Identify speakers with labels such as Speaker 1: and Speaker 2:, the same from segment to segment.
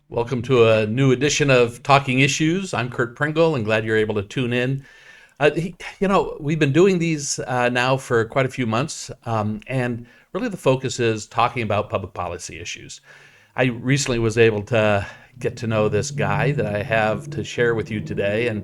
Speaker 1: Welcome to a new edition of Talking Issues. I'm Curt Pringle and glad you're able to tune in. We've been doing these now for quite a few months, and really the focus is talking about public policy issues. I recently was able to get to know this guy that I have to share with you today, and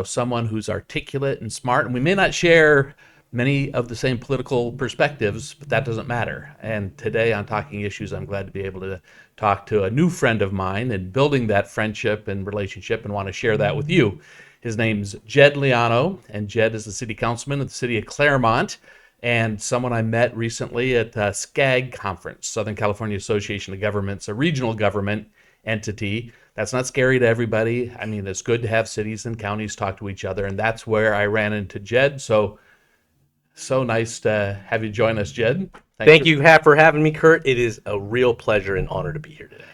Speaker 1: someone who's articulate and smart, and we may not share many of the same political perspectives, but that doesn't matter. And today on Talking Issues, I'm glad to be able to talk to a new friend of mine and building that friendship and relationship and want to share that with you. His name's Jed Leano, and Jed is the city councilman of the city of Claremont and someone I met recently at a SCAG conference, Southern California Association of Governments, a regional government entity. That's not scary to everybody. I mean, it's good to have cities and counties talk to each other, and that's where I ran into Jed. So nice to have you join us, Jed.
Speaker 2: Thank you for having me, Curt. It is a real pleasure and honor to be here today.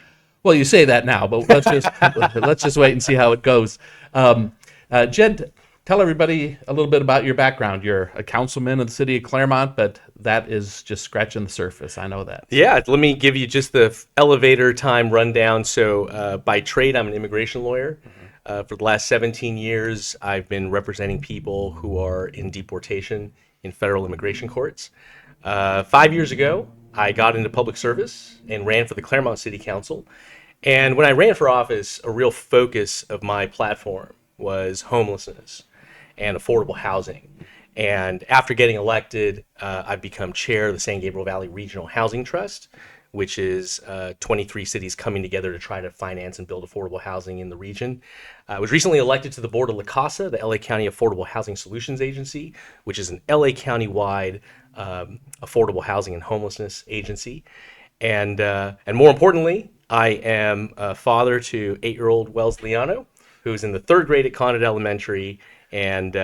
Speaker 1: Well, you say that now, but let's just wait and see how it goes. Jed, tell everybody a little bit about your background. You're a councilman of the city of Claremont, but that is just scratching the surface. I know that.
Speaker 2: Yeah, let me give you just the elevator time rundown. So by trade, I'm an immigration lawyer. For the last 17 years, I've been representing people who are in deportation in federal immigration courts. 5 years ago, I got into public service and ran for the Claremont City Council. And when I ran for office, a real focus of my platform was homelessness and affordable housing. And after getting elected, I've become chair of the San Gabriel Valley Regional Housing Trust, which is 23 cities coming together to try to finance and build affordable housing in the region. I was recently elected to the board of La Casa, the LA County Affordable Housing Solutions Agency, which is an LA County-wide affordable housing and homelessness agency. And more importantly, I am a father to 8-year-old Wells Leano, who's in the 3rd grade at Condit Elementary, and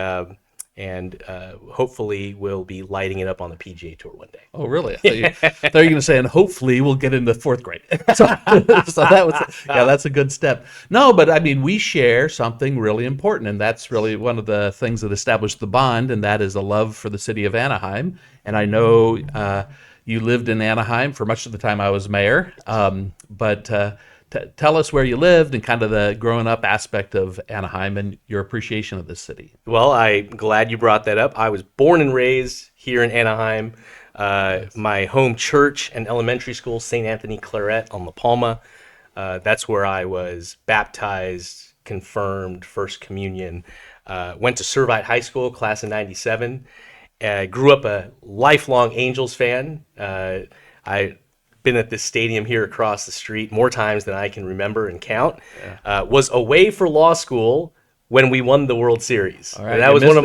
Speaker 2: hopefully will be lighting it up on the PGA Tour one day.
Speaker 1: Oh, really? I thought you were going to say, and hopefully we'll get into 4th grade. So that's a good step. No, but I mean, we share something really important, and that's really one of the things that established the bond, and that is a love for the city of Anaheim. And I know you lived in Anaheim for much of the time I was mayor, but tell us where you lived and kind of the growing up aspect of Anaheim and your appreciation of this city.
Speaker 2: Well, I'm glad you brought that up. I was born and raised here in Anaheim. My home church and elementary school, St. Anthony Claret on La Palma. That's where I was baptized, confirmed, First Communion. Went to Servite High School, class of 97. Grew up a lifelong Angels fan. I been at this stadium here across the street more times than I can remember and count. Yeah. Was away for law school when we won the World Series. Right, and that was one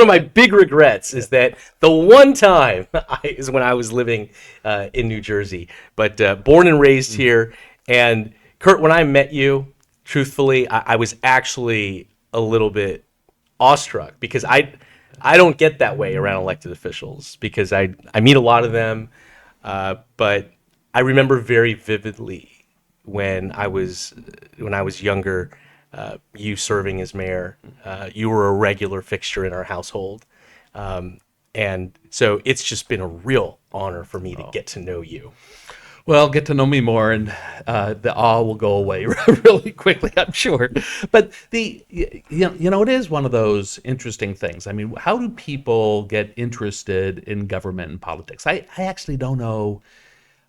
Speaker 2: of my big regrets is that the one time is when I was living in New Jersey. But born and raised here. And Curt, when I met you, truthfully, I was actually a little bit awestruck because I don't get that way around elected officials because I meet a lot of them, but I remember very vividly when I was younger, you serving as mayor. You were a regular fixture in our household, and so it's just been a real honor for me to get to know you.
Speaker 1: Well, get to know me more, and the awe will go away really quickly, I'm sure. But it is one of those interesting things. I mean, how do people get interested in government and politics? I actually don't know.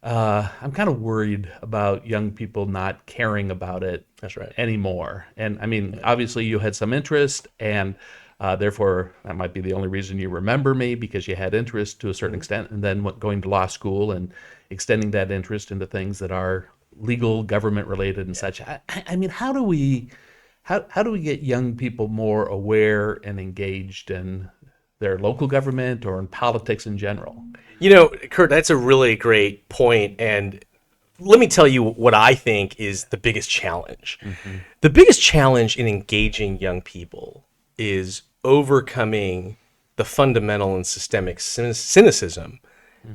Speaker 1: I'm kind of worried about young people not caring about it.
Speaker 2: That's right.
Speaker 1: Anymore. And I mean, obviously you had some interest, and therefore that might be the only reason you remember me, because you had interest to a certain extent, and then going to law school and extending that interest into things that are legal, government related and such. I mean, how do we get young people more aware and engaged in their local government or in politics in general?
Speaker 2: You know, Curt, that's a really great point. And let me tell you what I think is the biggest challenge. Mm-hmm. The biggest challenge in engaging young people is overcoming the fundamental and systemic cynicism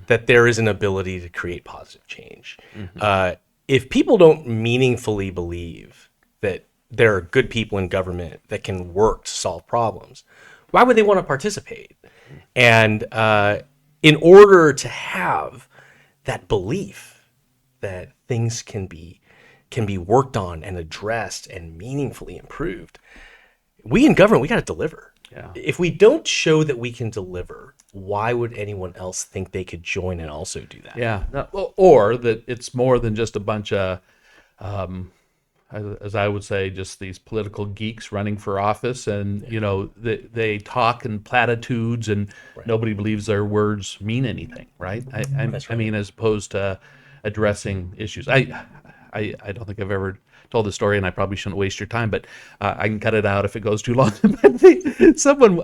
Speaker 2: that there is an ability to create positive change. Mm-hmm. If people don't meaningfully believe that there are good people in government that can work to solve problems, why would they want to participate? And in order to have that belief that things can be can be worked on and addressed and meaningfully improved, we in government, we got to deliver.
Speaker 1: Yeah.
Speaker 2: If we don't show that we can deliver, why would anyone else think they could join and also do that?
Speaker 1: Yeah. Or that it's more than just a bunch of, as I would say, just these political geeks running for office, and they talk in platitudes, and nobody believes their words mean anything, right? I mean, as opposed to addressing issues. I don't think I've ever told the story, and I probably shouldn't waste your time, but I can cut it out if it goes too long. Someone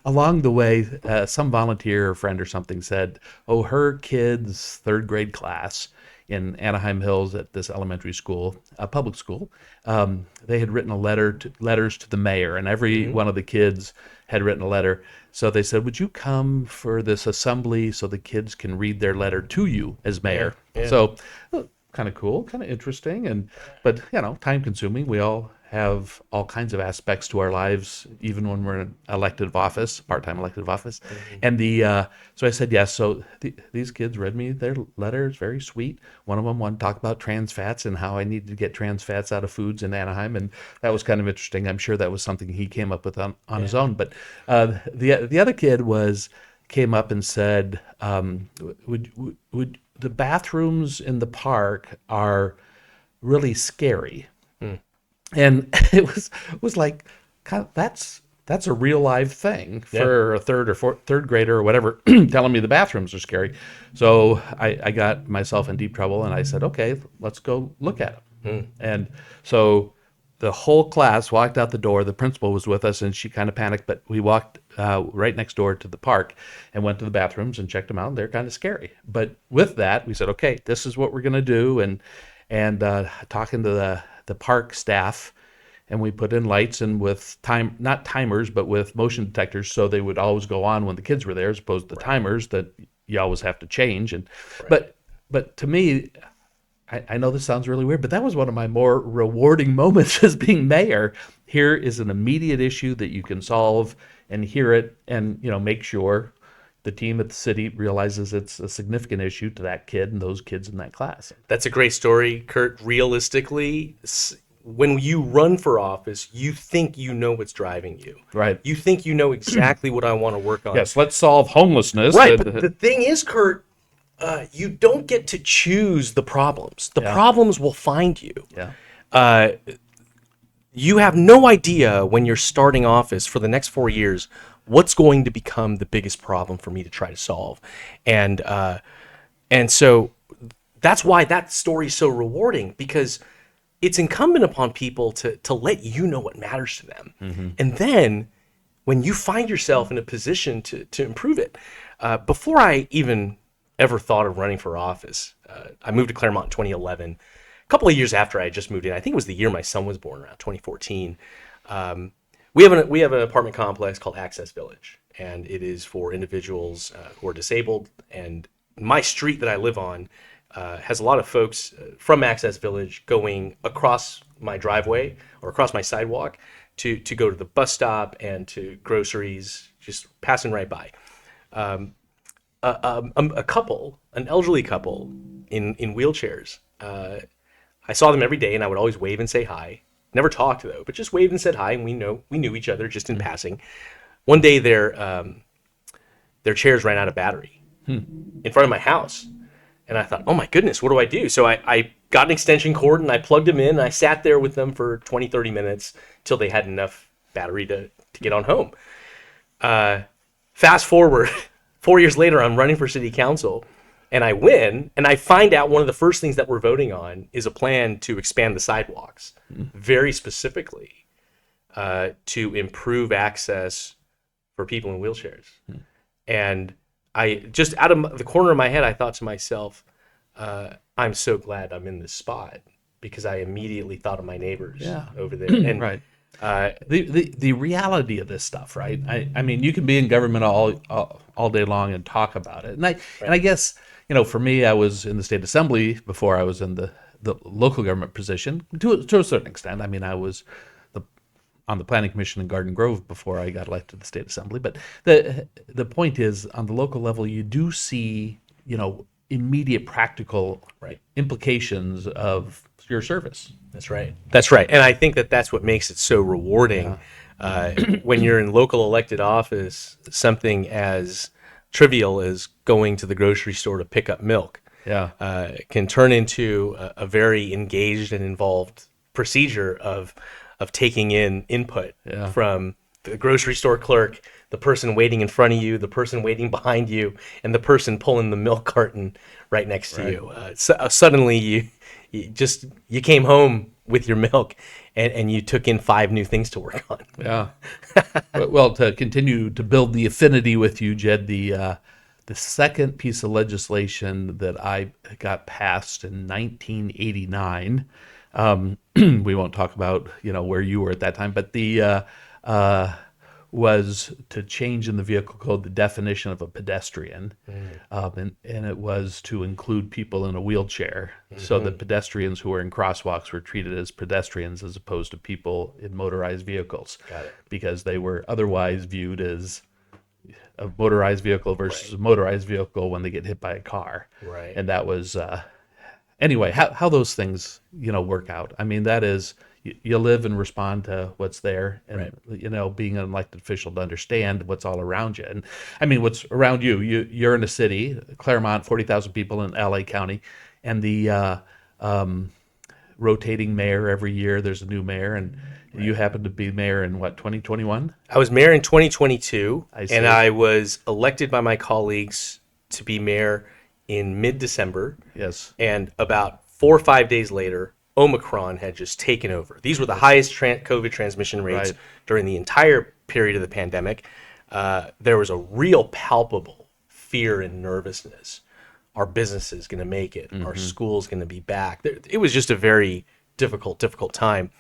Speaker 1: along the way, some volunteer or friend or something said, "Oh, her kid's third grade class in Anaheim Hills at this elementary school, a public school, they had written letters to the mayor, and every one of the kids had written a letter. So they said, would you come for this assembly so the kids can read their letter to you as mayor?"
Speaker 2: Yeah.
Speaker 1: So kind of cool, kind of interesting, but time consuming. We all have all kinds of aspects to our lives, even when we're in elected office, part-time elected office. And so I said yes. So these kids read me their letters, very sweet. One of them wanted to talk about trans fats and how I needed to get trans fats out of foods in Anaheim, and that was kind of interesting. I'm sure that was something he came up with on his own. But the other kid came up and said, would the bathrooms in the park are really scary. And it was like, kind of, that's a real live thing for a third grader or whatever telling me the bathrooms are scary. So I got myself in deep trouble, and I said, okay, let's go look at them. And so the whole class walked out the door. The principal was with us, and she kind of panicked, but we walked right next door to the park and went to the bathrooms and checked them out, and they're kind of scary. But with that, we said, okay, this is what we're going to do. And talking to the park staff, and we put in lights, and with not timers, but with motion detectors, so they would always go on when the kids were there, as opposed to the timers that you always have to change. And but to me, I know this sounds really weird, but that was one of my more rewarding moments as being mayor. Here is an immediate issue that you can solve and hear it, and make sure the team at the city realizes it's a significant issue to that kid and those kids in that class.
Speaker 2: That's a great story, Curt. Realistically, when you run for office, you think you know what's driving you.
Speaker 1: Right.
Speaker 2: You think you know exactly what I want to work on.
Speaker 1: Yes, let's solve homelessness.
Speaker 2: Right, but the thing is, Curt, you don't get to choose the problems. The problems will find you.
Speaker 1: Yeah.
Speaker 2: You have no idea when you're starting office for the next 4 years what's going to become the biggest problem for me to try to solve. And so that's why that story is so rewarding, because it's incumbent upon people to let you know what matters to them. And then when you find yourself in a position to improve it, before I even ever thought of running for office, I moved to Claremont in 2011. A couple of years after I had just moved in, I think it was the year my son was born, around 2014. We have an apartment complex called Access Village, and it is for individuals who are disabled. And my street that I live on has a lot of folks from Access Village going across my driveway or across my sidewalk to go to the bus stop and to groceries, just passing right by. A couple, an elderly couple in wheelchairs. I saw them every day, and I would always wave and say hi. Never talked though, but just waved and said hi, and we knew each other just in passing. One day, their chairs ran out of battery in front of my house, and I thought, oh my goodness, what do I do? So I got an extension cord and I plugged them in. And I sat there with them for 20, 30 minutes till they had enough battery to get on home. Fast forward 4 years later, I'm running for city council, and I win, and I find out one of the first things that we're voting on is a plan to expand the sidewalks, very specifically to improve access for people in wheelchairs. And I just, out of the corner of my head, I thought to myself, I'm so glad I'm in this spot, because I immediately thought of my neighbors over there. And
Speaker 1: right. The reality of this stuff, right? I mean, you can be in government all day long and talk about it, and I guess for me, I was in the state assembly before I was in the local government position to a certain extent. I mean, I was on the planning commission in Garden Grove before I got elected to the state assembly. But the point is, on the local level, you do see immediate practical implications of your service.
Speaker 2: That's right. That's right. And I think that that's what makes it so rewarding. When you're in local elected office, something as trivial as going to the grocery store to pick up milk
Speaker 1: Yeah.
Speaker 2: can turn into a very engaged and involved procedure of taking in input
Speaker 1: Yeah.
Speaker 2: from the grocery store clerk, the person waiting in front of you, the person waiting behind you, and the person pulling the milk carton right next to you. Suddenly, you came home with your milk, and you took in 5 new things to work on.
Speaker 1: Yeah. Well, to continue to build the affinity with you, Jed, the second piece of legislation that I got passed in 1989. We won't talk about where you were at that time, but the was to change in the vehicle code the definition of a pedestrian, and it was to include people in a wheelchair, so that pedestrians who were in crosswalks were treated as pedestrians as opposed to people in motorized vehicles.
Speaker 2: Got it.
Speaker 1: Because they were otherwise viewed as a motorized vehicle versus a motorized vehicle when they get hit by a car.
Speaker 2: Right.
Speaker 1: And that was anyway, how those things work out. I mean, that is, you live and respond to what's there, and being an elected official to understand what's all around you. And I mean, what's around you, you're in a city, Claremont, 40,000 people in LA County, and the rotating mayor every year, there's a new mayor, and you happen to be mayor in what, 2021?
Speaker 2: I was mayor in 2022,
Speaker 1: I see.
Speaker 2: and I was elected by my colleagues to be mayor in mid-December.
Speaker 1: Yes.
Speaker 2: And about 4 or 5 days later, Omicron had just taken over. These were the highest COVID transmission rates
Speaker 1: Right.
Speaker 2: during the entire period of the pandemic. There was a real palpable fear and nervousness. Our business is going to make it. Our school's going to be back. It was just a very difficult time.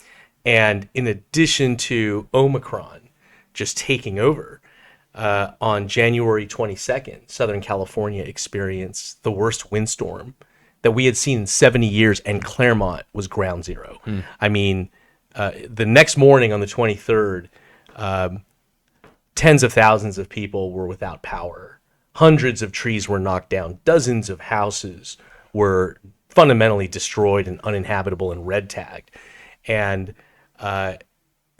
Speaker 2: And in addition to Omicron just taking over, on January 22nd, Southern California experienced the worst windstorm that we had seen in 70 years, and Claremont was ground zero. I mean, the next morning on the 23rd, tens of thousands of people were without power. Hundreds of trees were knocked down. Dozens of houses were fundamentally destroyed and uninhabitable and red tagged. And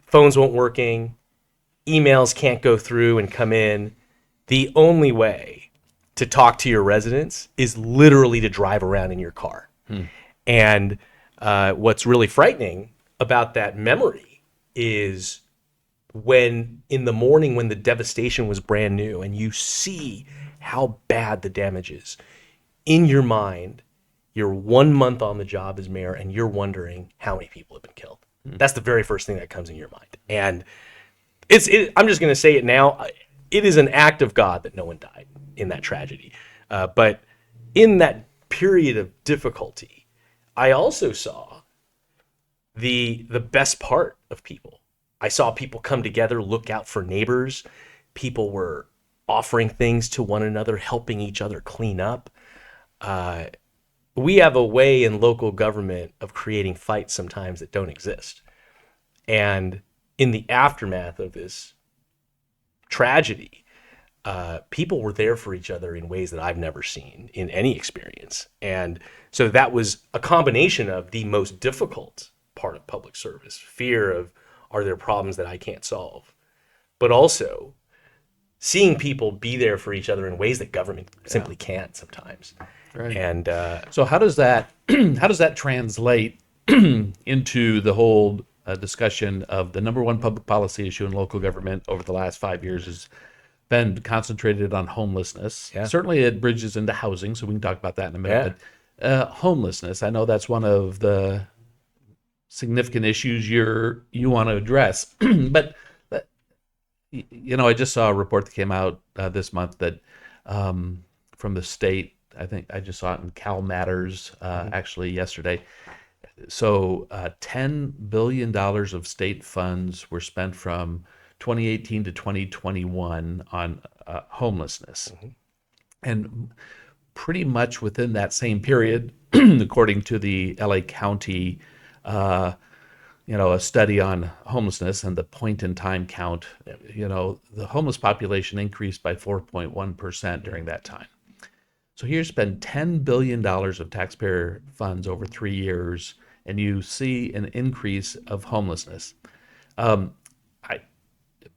Speaker 2: phones weren't working. Emails can't go through and come in. The only way to talk to your residents is literally to drive around in your car. And what's really frightening about that memory is when in the morning when the devastation was brand new and you see how bad the damage is, in your mind, you're 1 month on the job as mayor and you're wondering how many people have been killed. That's the very first thing that comes in your mind. And I'm just going to say it now. It is an act of God that no one died in that tragedy. But in that period of difficulty, I also saw the best part of people. I saw people come together, look out for neighbors. People were offering things to one another, helping each other clean up. We have a way in local government of creating fights sometimes that don't exist. And in the aftermath of this tragedy, people were there for each other in ways that I've never seen in any experience. And so that was a combination of the most difficult part of public service, fear of, are there problems that I can't solve? But also seeing people be there for each other in ways that government simply can't sometimes.
Speaker 1: Right.
Speaker 2: And
Speaker 1: So how does that translate into the whole discussion of the number one public policy issue in local government over the last 5 years has been concentrated on homelessness.
Speaker 2: Yeah.
Speaker 1: Certainly it bridges into housing, so we can talk about that in a minute.
Speaker 2: Yeah.
Speaker 1: But homelessness, I know that's one of the significant issues you want to address. But I just saw a report that came out this month that from the state. I think I just saw it in Cal Matters actually yesterday. So $10 billion of state funds were spent from 2018 to 2021 on homelessness. And pretty much within that same period, according to the LA County, a study on homelessness and the point in time count, the homeless population increased by 4.1% during that time. So here's been $10 billion of taxpayer funds over 3 years, and you see an increase of homelessness, I,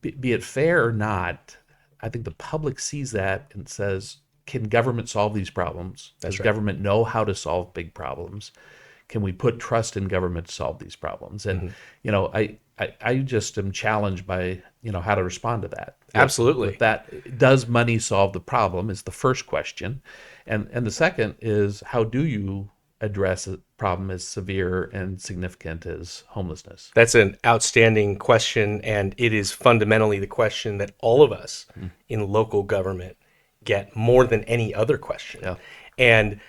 Speaker 1: be it fair or not, I think the public sees that and says, can government solve these problems? Does government know how to solve big problems? Can we put trust in government to solve these problems? And, I just am challenged by, how to respond to that.
Speaker 2: Absolutely.
Speaker 1: With that, does money solve the problem is the first question. And the second is, how do you address a problem as severe and significant as homelessness?
Speaker 2: That's an outstanding question, and it is fundamentally the question that all of us in local government get more than any other question.
Speaker 1: Yeah.
Speaker 2: And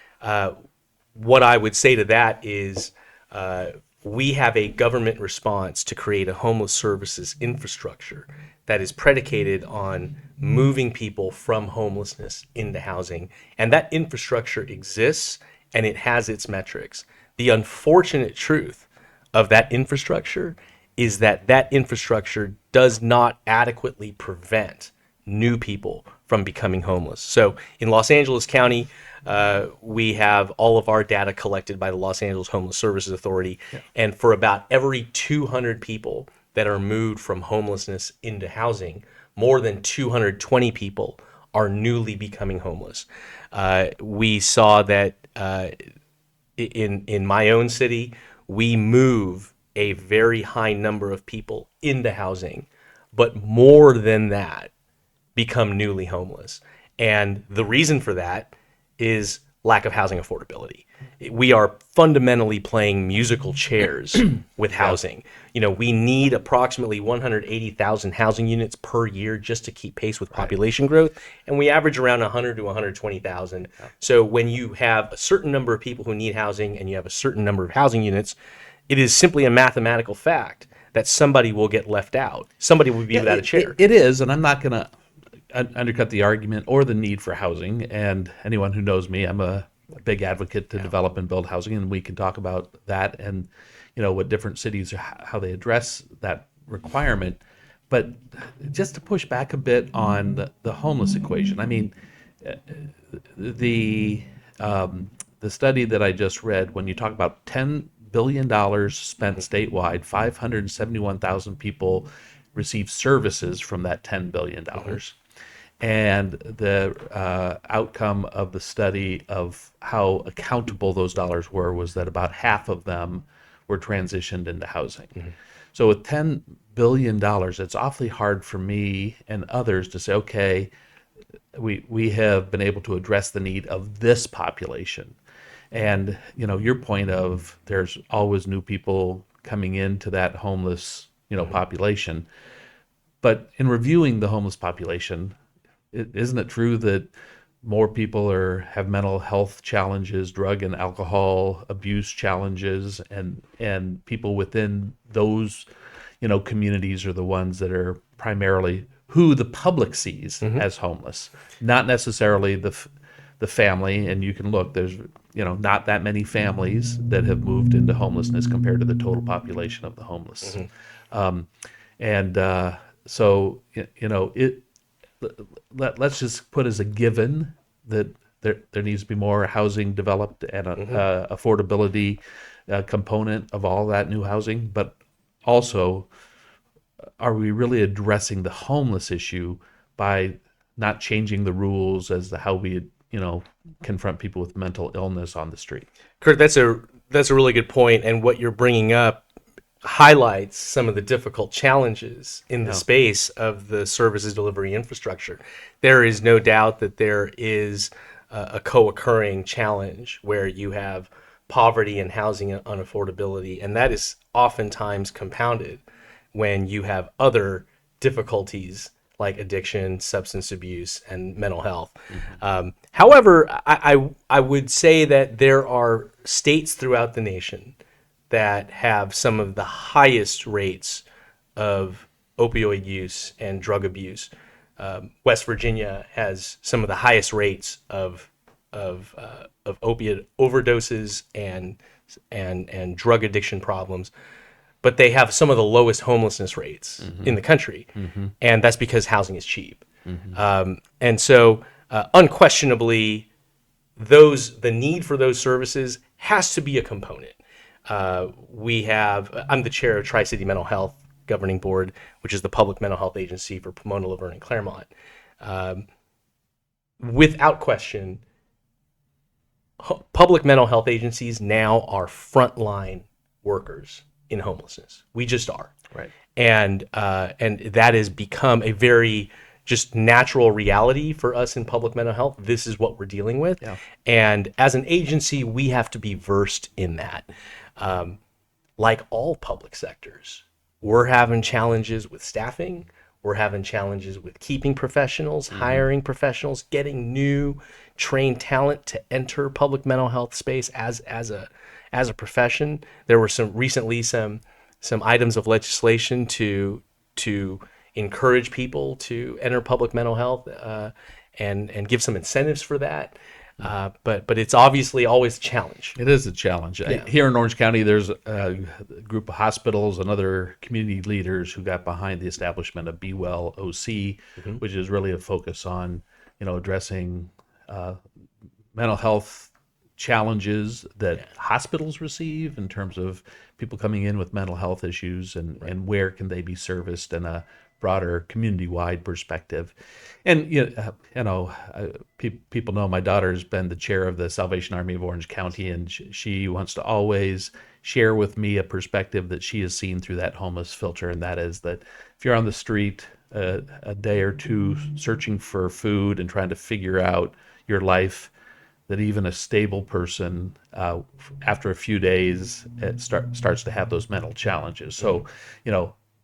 Speaker 2: what I would say to that is we have a government response to create a homeless services infrastructure that is predicated on moving people from homelessness into housing. And that infrastructure exists and it has its metrics. The unfortunate truth of that infrastructure is that that infrastructure does not adequately prevent new people from becoming homeless. So in Los Angeles County, we have all of our data collected by the Los Angeles Homeless Services Authority. Yeah. And for about every 200 people that are moved from homelessness into housing, more than 220 people are newly becoming homeless. We saw that in my own city, we move a very high number of people into housing, but more than that become newly homeless. And the reason for that is lack of housing affordability. We are fundamentally playing musical chairs with housing. We need approximately 180,000 housing units per year just to keep pace with population growth, and we average around 100 to 120,000. So when you have a certain number of people who need housing and you have a certain number of housing units, it is simply a mathematical fact that somebody will get left out. Somebody will be without a chair.
Speaker 1: It is, and I'm not going to undercut the argument or the need for housing. And anyone who knows me, I'm a big advocate to develop and build housing, and we can talk about that and what different cities are, how they address that requirement. But just to push back a bit on the homeless equation, I mean, the study that I just read, when you talk about $10 billion spent statewide, 571,000 people receive services from that $10 billion. And the outcome of the study of how accountable those dollars were was that about half of them were transitioned into housing. So with $10 billion, it's awfully hard for me and others to say, okay, we have been able to address the need of this population. And, your point of there's always new people coming into that homeless, population. But in reviewing the homeless population, isn't it true that more people have mental health challenges, drug and alcohol abuse challenges, and people within those, communities are the ones that are primarily who the public sees as homeless, not necessarily the family. And you can look, there's, not that many families that have moved into homelessness compared to the total population of the homeless. So, let's just put as a given that there needs to be more housing developed and a affordability component of all that new housing. But also, are we really addressing the homeless issue by not changing the rules as to how we, confront people with mental illness on the street?
Speaker 2: Curt, that's a really good point, and what you're bringing up highlights some of the difficult challenges in the space of the services delivery infrastructure. There is no doubt that there is a co-occurring challenge where you have poverty and housing unaffordability, and that is oftentimes compounded when you have other difficulties like addiction, substance abuse, and mental health. However, I would say that there are states throughout the nation that have some of the highest rates of opioid use and drug abuse. West Virginia has some of the highest rates of opiate overdoses and drug addiction problems, but they have some of the lowest homelessness rates in the country, and that's because housing is cheap. And so, unquestionably, the need for those services has to be a component. I'm the chair of Tri-City Mental Health Governing Board, which is the public mental health agency for Pomona, Laverne, and Claremont. Without question, public mental health agencies now are frontline workers in homelessness. We just are.
Speaker 1: Right.
Speaker 2: And that has become a very just natural reality for us in public mental health. This is what we're dealing with.
Speaker 1: Yeah.
Speaker 2: And as an agency, we have to be versed in that. Like all public sectors, we're having challenges with staffing. We're having challenges with keeping professionals, hiring professionals, getting new trained talent to enter public mental health space as a profession. There were recently some items of legislation to encourage people to enter public mental health and give some incentives for that. But it's obviously always a challenge.
Speaker 1: It is a challenge.
Speaker 2: Yeah.
Speaker 1: Here in Orange County, there's a group of hospitals and other community leaders who got behind the establishment of Be Well OC, which is really a focus on, addressing mental health challenges that hospitals receive in terms of people coming in with mental health issues and where can they be serviced in a broader community-wide perspective. And people know my daughter's been the chair of the Salvation Army of Orange County, and she wants to always share with me a perspective that she has seen through that homeless filter, and that is that if you're on the street a day or two searching for food and trying to figure out your life, that even a stable person, after a few days, starts to have those mental challenges. So,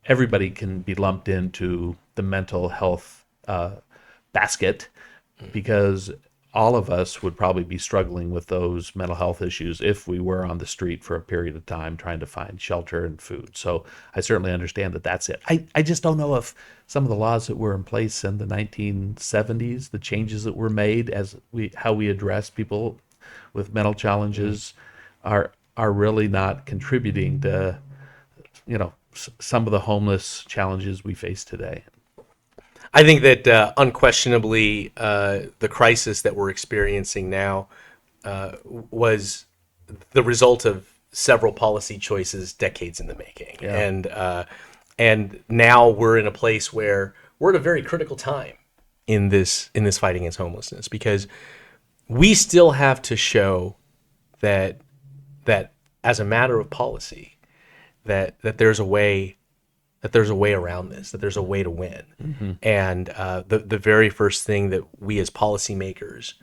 Speaker 1: everybody can be lumped into the mental health basket, because all of us would probably be struggling with those mental health issues if we were on the street for a period of time trying to find shelter and food. So I certainly understand that that's it. I just don't know if some of the laws that were in place in the 1970s, the changes that were made how we address people with mental challenges are really not contributing to, some of the homeless challenges we face today.
Speaker 2: I think that unquestionably the crisis that we're experiencing now was the result of several policy choices decades in the making.
Speaker 1: Yeah.
Speaker 2: And now we're in a place where we're at a very critical time in this fight against homelessness, because we still have to show that as a matter of policy, that there's a way around this, that there's a way to win.
Speaker 1: Mm-hmm.
Speaker 2: And the very first thing that we as policymakers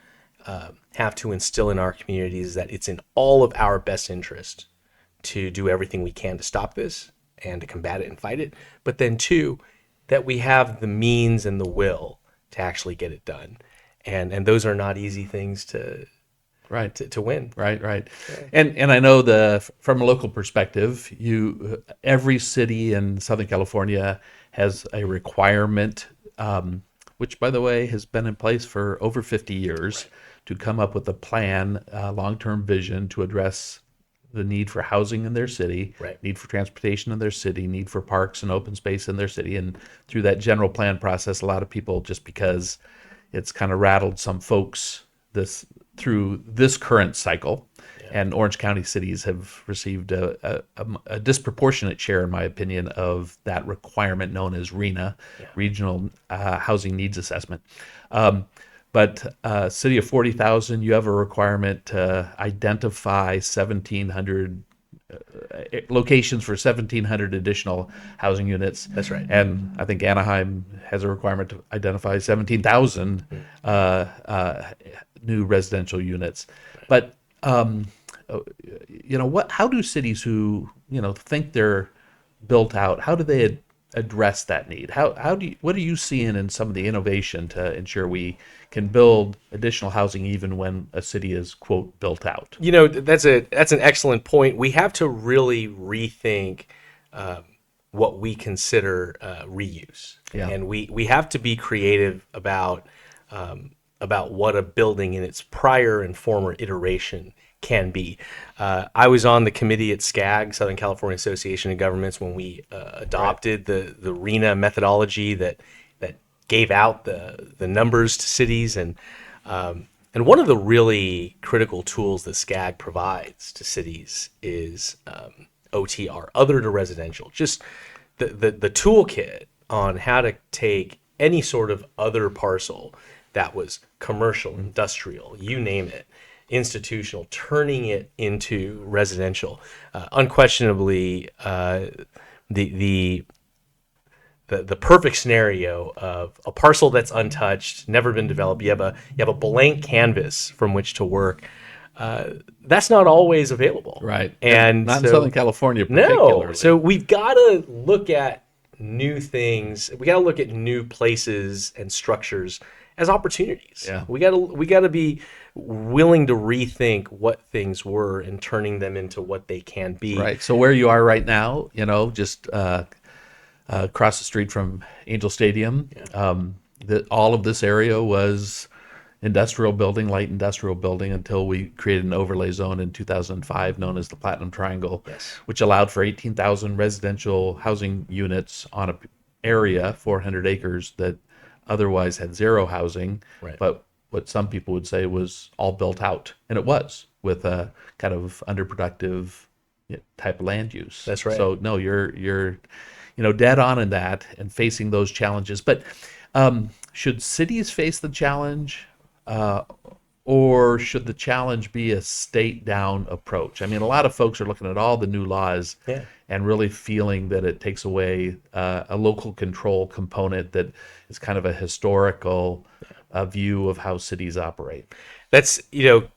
Speaker 2: have to instill in our communities is that it's in all of our best interest to do everything we can to stop this and to combat it and fight it. But then two, that we have the means and the will to actually get it done. And those are not easy things to win.
Speaker 1: Right. Yeah. And I know from a local perspective, every city in Southern California has a requirement, which by the way has been in place for over 50 years, to come up with a plan, long-term vision to address the need for housing in their city, need for transportation in their city, need for parks and open space in their city. And through that general plan process, a lot of people, just because it's kind of rattled some folks through this current cycle, and Orange County cities have received a disproportionate share, in my opinion, of that requirement known as RHNA, Regional Housing Needs Assessment. But city of 40,000, you have a requirement to identify 1,700 locations for 1,700 additional housing units.
Speaker 2: That's right.
Speaker 1: And I think Anaheim has a requirement to identify 17,000 new residential units. But how do cities who think they're built out, how do they address that need? What are you seeing in some of the innovation to ensure we can build additional housing even when a city is, quote, built out?
Speaker 2: That's an excellent point. We have to really rethink what we consider reuse, and we have to be creative about what a building in its prior and former iteration can be. I was on the committee at SCAG, Southern California Association of Governments, when we adopted the RHNA methodology that gave out the numbers to cities, and And one of the really critical tools that SCAG provides to cities is OTR, other to residential, just the toolkit on how to take any sort of other parcel that was commercial, industrial, you name it, institutional, turning it into residential. Unquestionably, the perfect scenario of a parcel that's untouched, never been developed. You have a blank canvas from which to work. That's not always available,
Speaker 1: Right.
Speaker 2: And
Speaker 1: Not in
Speaker 2: so,
Speaker 1: Southern California particularly.
Speaker 2: no. So we've got to look at new things. We got to look at new places and structures as opportunities.
Speaker 1: Yeah.
Speaker 2: We got to be willing to rethink what things were and turning them into what they can be.
Speaker 1: Right. So where you are right now, just across the street from Angel Stadium, all of this area was industrial building, light industrial building, until we created an overlay zone in 2005 known as the Platinum Triangle,
Speaker 2: Yes.
Speaker 1: which allowed for 18,000 residential housing units on an area, 400 acres, that otherwise had zero housing,
Speaker 2: Right.
Speaker 1: but what some people would say was all built out. And it was, with a kind of underproductive type of land use.
Speaker 2: That's right.
Speaker 1: So no, you're dead on in that and facing those challenges. But should cities face the challenge, or should the challenge be a state down approach? I mean, a lot of folks are looking at all the new laws
Speaker 2: Yeah.
Speaker 1: and really feeling that it takes away a local control component that is kind of a historical view of how cities operate.
Speaker 2: That's,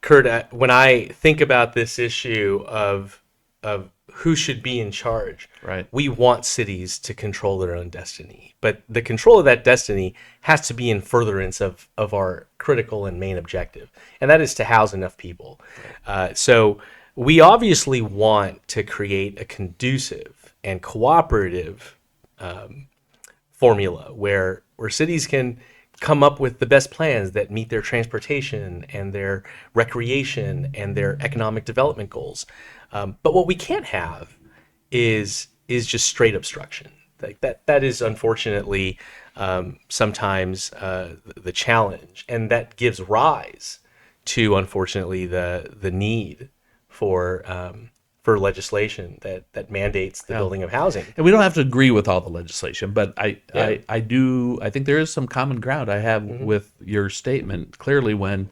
Speaker 2: Kurt, when I think about this issue of who should be in charge,
Speaker 1: Right.
Speaker 2: we want cities to control their own destiny. But the control of that destiny has to be in furtherance of our critical and main objective, and that is to house enough people. So we obviously want to create a conducive and cooperative formula where cities can come up with the best plans that meet their transportation and their recreation and their economic development goals. But what we can't have is just straight obstruction. Like that is unfortunately sometimes the challenge, and that gives rise to, unfortunately, the need for legislation that mandates the building of housing.
Speaker 1: And we don't have to agree with all the legislation, but I think there is some common ground I have with your statement. Clearly, when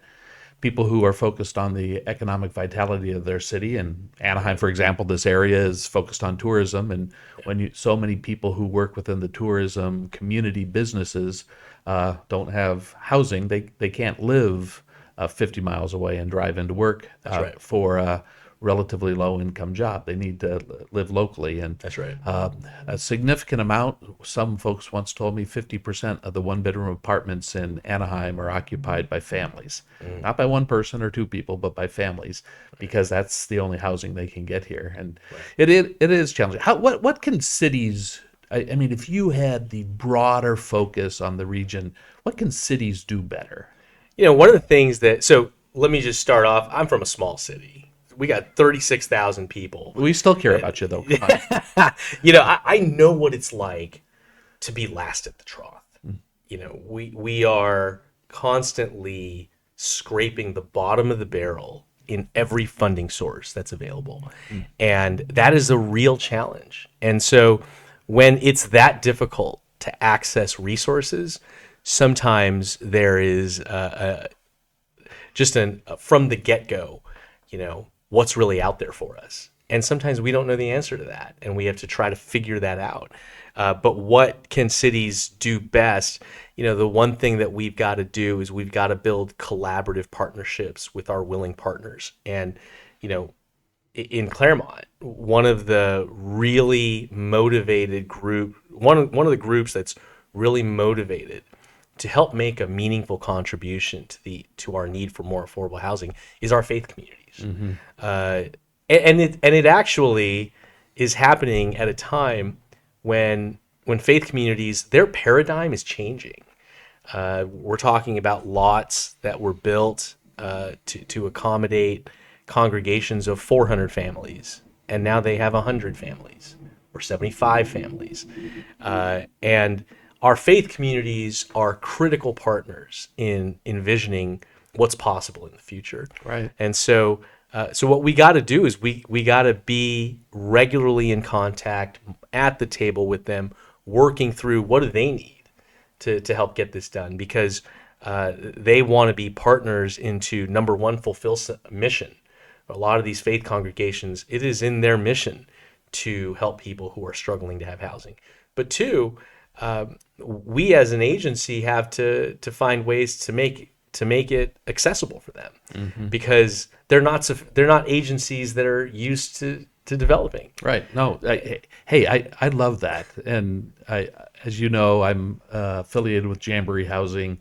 Speaker 1: people who are focused on the economic vitality of their city, and Anaheim, for example, this area is focused on tourism, and when so many people who work within the tourism community businesses don't have housing, they can't live 50 miles away and drive into work
Speaker 2: right.
Speaker 1: for a relatively low income job. They need to live locally, and
Speaker 2: That's right.
Speaker 1: a significant amount. Some folks once told me 50% of the one-bedroom apartments in Anaheim are occupied by families, not by one person or two people, but by families, because that's the only housing they can get here, and it is challenging. What can cities? I mean, if you had the broader focus on the region, what can cities do better?
Speaker 2: One of the things so let me just start off. I'm from a small city. We got 36,000 people.
Speaker 1: We still care about you, though. Come on.
Speaker 2: I know what it's like to be last at the trough. We are constantly scraping the bottom of the barrel in every funding source that's available. And that is a real challenge. And so when it's that difficult to access resources, sometimes there is just from the get-go, what's really out there for us. And sometimes we don't know the answer to that, and we have to try to figure that out. But what can cities do best? The one thing that we've got to do is we've got to build collaborative partnerships with our willing partners. And, in Claremont, one of the really motivated one of the groups that's really motivated to help make a meaningful contribution to our need for more affordable housing is our faith communities. And it actually is happening at a time when faith communities, their paradigm is changing. We're talking about lots that were built to accommodate congregations of 400 families, and now they have 100 families or 75 families. And our faith communities are critical partners in envisioning what's possible in the future.
Speaker 1: Right.
Speaker 2: And so what we got to do is we got to be regularly in contact at the table with them, working through what do they need to help get this done, because they want to be partners into, number one, fulfill mission. A lot of these faith congregations, it is in their mission to help people who are struggling to have housing. But two, we as an agency have to find ways to make it accessible for them, because they're not agencies that are used to developing.
Speaker 1: Right. No. I love that, and as you know, I'm affiliated with Jamboree Housing,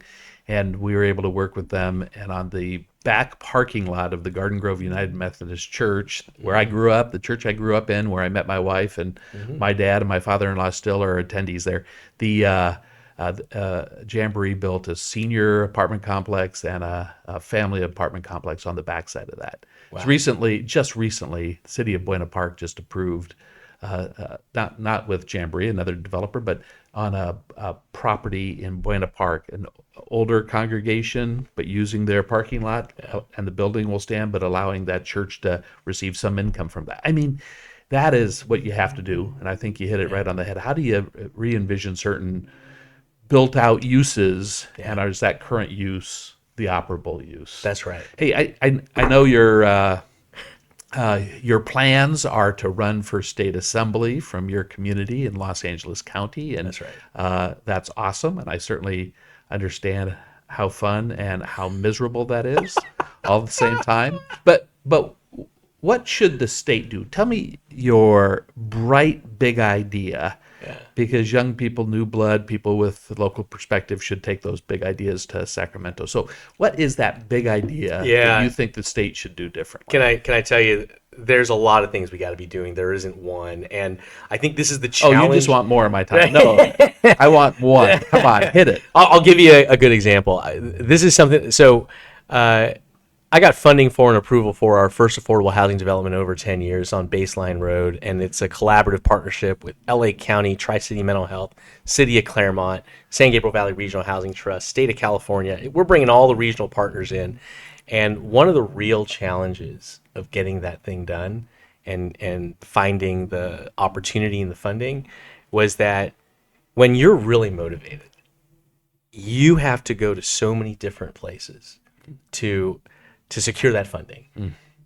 Speaker 1: and we were able to work with them. And on the back parking lot of the Garden Grove United Methodist Church, where I grew up, the church I grew up in, where I met my wife, and my dad and my father-in-law still are attendees there. The Jamboree built a senior apartment complex and a family apartment complex on the backside of that. Wow. Just recently, the city of Buena Park just approved, not with Jamboree, another developer, but on a property in Buena Park, an older congregation, but using their parking lot, and the building will stand, but allowing that church to receive some income from that. I mean, that is what you have to do, and I think you hit it right on the head. How do you re-envision certain built-out uses, and is that current use the operable use?
Speaker 2: That's right.
Speaker 1: Hey, I know your plans are to run for state assembly from your community in Los Angeles County, and
Speaker 2: that's right.
Speaker 1: That's awesome, and I certainly understand how fun and how miserable that is all at the same time. But what should the state do? Tell me your bright, big idea. Yeah. Because young people, new blood, people with local perspective should take those big ideas to Sacramento. So what is that big idea that you think the state should do differently?
Speaker 2: Can I tell you, there's a lot of things we got to be doing. There isn't one. And I think this is the challenge.
Speaker 1: Oh, you just want more of my time. No, I want one. Come on, hit it.
Speaker 2: I'll give you a good example. This is something, so I got funding for and approval for our first affordable housing development over 10 years on Baseline Road, and it's a collaborative partnership with LA County, Tri-City Mental Health, City of Claremont, San Gabriel Valley Regional Housing Trust, State of California. We're bringing all the regional partners in, and one of the real challenges of getting that thing done and finding the opportunity and the funding was that when you're really motivated, you have to go to so many different places to secure that funding.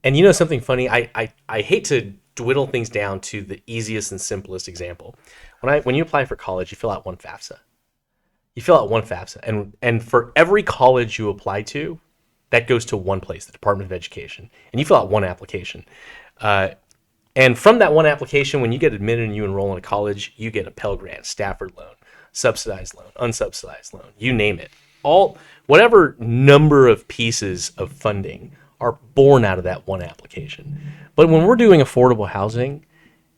Speaker 2: And you know something funny? I hate to dwindle things down to the easiest and simplest example. When you apply for college, you fill out one FAFSA. And for every college you apply to, that goes to one place, the Department of Education. And you fill out one application. And from that one application, when you get admitted and you enroll in a college, you get a Pell Grant, Stafford loan, subsidized loan, unsubsidized loan, you name it. Whatever number of pieces of funding are born out of that one application. But when we're doing affordable housing,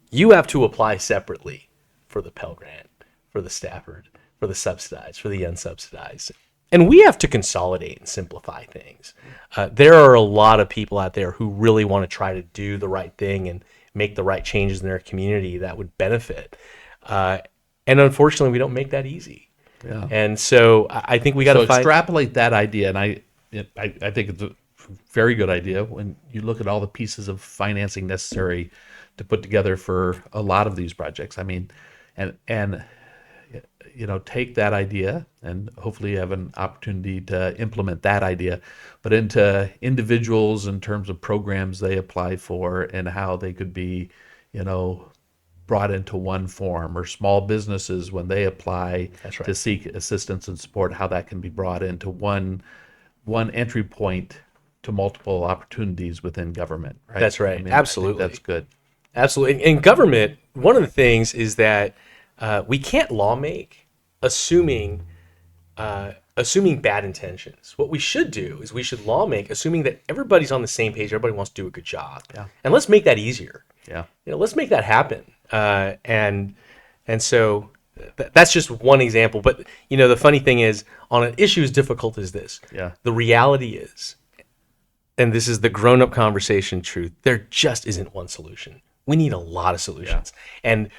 Speaker 2: you have to apply separately for the Pell Grant, for the Stafford, for the subsidized, for the unsubsidized. And we have to consolidate and simplify things. There are a lot of people out there who really want to try to do the right thing and make the right changes in their community that would benefit. And unfortunately, we don't make that easy. Yeah. And so I think we got to
Speaker 1: extrapolate that idea, and I think it's a very good idea when you look at all the pieces of financing necessary to put together for a lot of these projects. I mean, and take that idea, and hopefully you have an opportunity to implement that idea, but into individuals in terms of programs they apply for and how they could be, brought into one form, or small businesses when they apply to seek assistance and support, how that can be brought into one entry point to multiple opportunities within government. Right?
Speaker 2: That's right. I mean,
Speaker 1: absolutely. That's good.
Speaker 2: Absolutely. In government, one of the things is that we can't law make assuming bad intentions. What we should do is we should law make assuming that everybody's on the same page, everybody wants to do a good job. Yeah. And let's make that easier. Yeah. Let's make that happen. And so that's just one example. But the funny thing is, on an issue as difficult as this, the reality is, and this is the grown-up conversation truth, there just isn't one solution. We need a lot of solutions. Yeah. And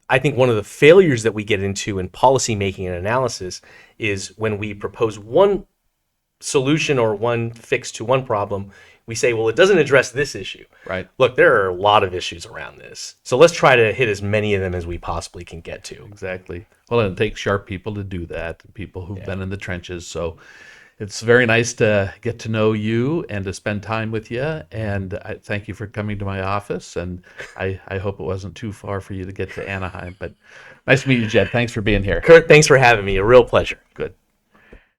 Speaker 2: I think one of the failures that we get into in policy making and analysis is when we propose one solution or one fix to one problem, we say, well, it doesn't address this issue.
Speaker 1: Right.
Speaker 2: Look, there are a lot of issues around this. So let's try to hit as many of them as we possibly can get to.
Speaker 1: Exactly. Well, and it takes sharp people to do that, people who've
Speaker 2: Yeah.
Speaker 1: been in the trenches. So it's very nice to get to know you and to spend time with you. And I thank you for coming to my office. And I hope it wasn't too far for you to get to Anaheim. But nice to meet you, Jed. Thanks for being here.
Speaker 2: Curt, thanks for having me. A real pleasure.
Speaker 1: Good.